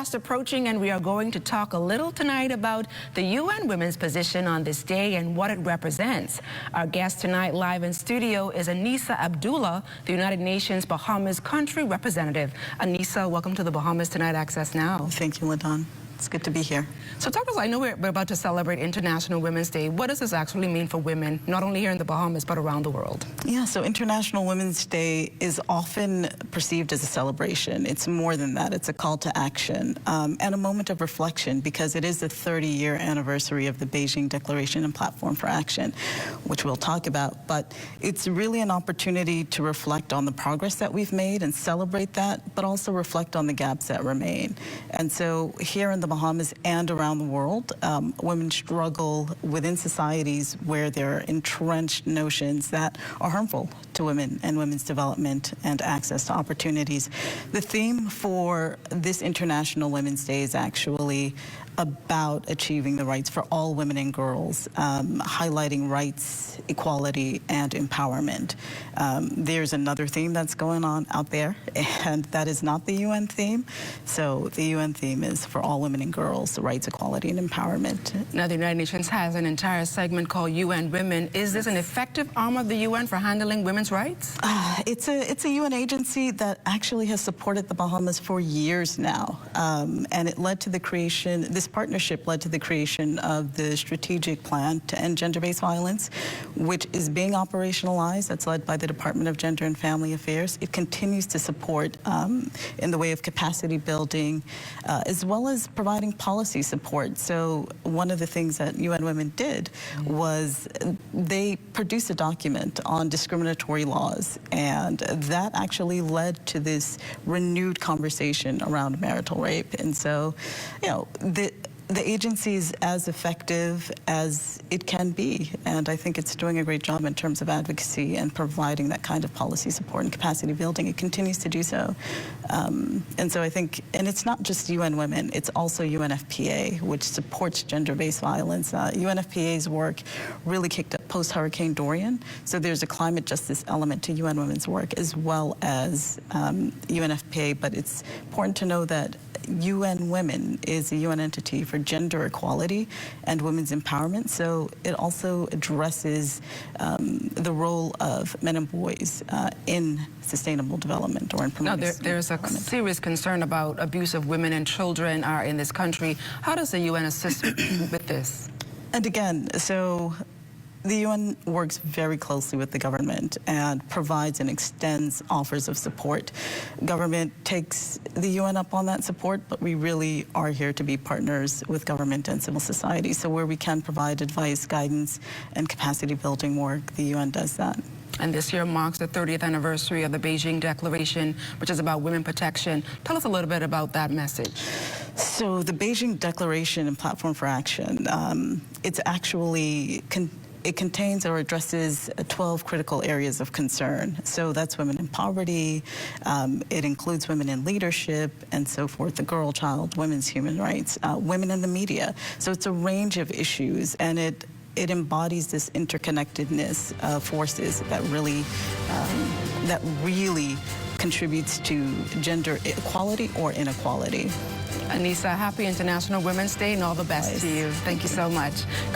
Fast approaching, and we are going to talk a little tonight about the UN Women's position on this day and what it represents. Our guest tonight live in studio is Anissa Abdullah, the United Nations Bahamas country representative. Anissa, welcome to the Bahamas Tonight Access Now. Thank you, LaDawn. It's good to be here. So talk to us, I know we're about to celebrate International Women's Day. What does this actually mean for women, not only here in the Bahamas, but around the world? Yeah, so International Women's Day is often perceived as a celebration. It's more than that. It's a call to action and a moment of reflection, because it is the 30-year anniversary of the Beijing Declaration and Platform for Action, which we'll talk about. But it's really an opportunity to reflect on the progress that we've made and celebrate that, but also reflect on the gaps that remain. And so here in the Bahamas and around the world, women struggle within societies where there are entrenched notions that are harmful to women and women's development and access to opportunities. The theme for this International Women's Day is actually about achieving the rights for all women and girls, highlighting rights, equality, and empowerment. There's another theme that's going on out there, and that is not the UN theme. So the UN theme is for all women and girls, rights, equality, and empowerment. Now, the United Nations has an entire segment called UN Women. Is this an effective arm of the UN for handling women's rights? It's a UN agency that actually has supported the Bahamas for years now, and it led to the creation, this partnership led to the creation of the strategic plan to end gender-based violence, which is being operationalized. That's led by the Department of Gender and Family Affairs. It continues to support in the way of capacity building, as well as providing policy support. So one of the things that UN Women did was they produced a document on discriminatory laws, and that actually led to this renewed conversation around marital rape. And so, you know, the agency is as effective as it can be, and I think it's doing a great job in terms of advocacy and providing that kind of policy support and capacity building. It continues to do so. And so I think, and it's not just UN Women, it's also UNFPA, which supports gender-based violence. UNFPA's work really kicked up post-Hurricane Dorian, so there's a climate justice element to UN Women's work as well as UNFPA, but it's important to know that UN Women is a UN entity for gender equality and women's empowerment, so it also addresses the role of men and boys in sustainable development or in promoting. Now, there's a serious concern about abuse of women and children in this country. How does the UN assist with this? And again, so the UN works very closely with the government and provides and extends offers of support. Government takes the UN up on that support, but we really are here to be partners with government and civil society. So where we can provide advice, guidance, and capacity building work, the UN does that. And this year marks the 30th anniversary of the Beijing Declaration, which is about women protection. Tell us a little bit about that message. So the Beijing Declaration and Platform for Action, it's actually it contains or addresses 12 critical areas of concern. So that's women in poverty, it includes women in leadership, and so forth, the girl child, women's human rights, women in the media. So it's a range of issues, and it embodies this interconnectedness of forces that really contributes to gender equality or inequality. Anissa, happy International Women's Day and all the best to you. Thank you so much.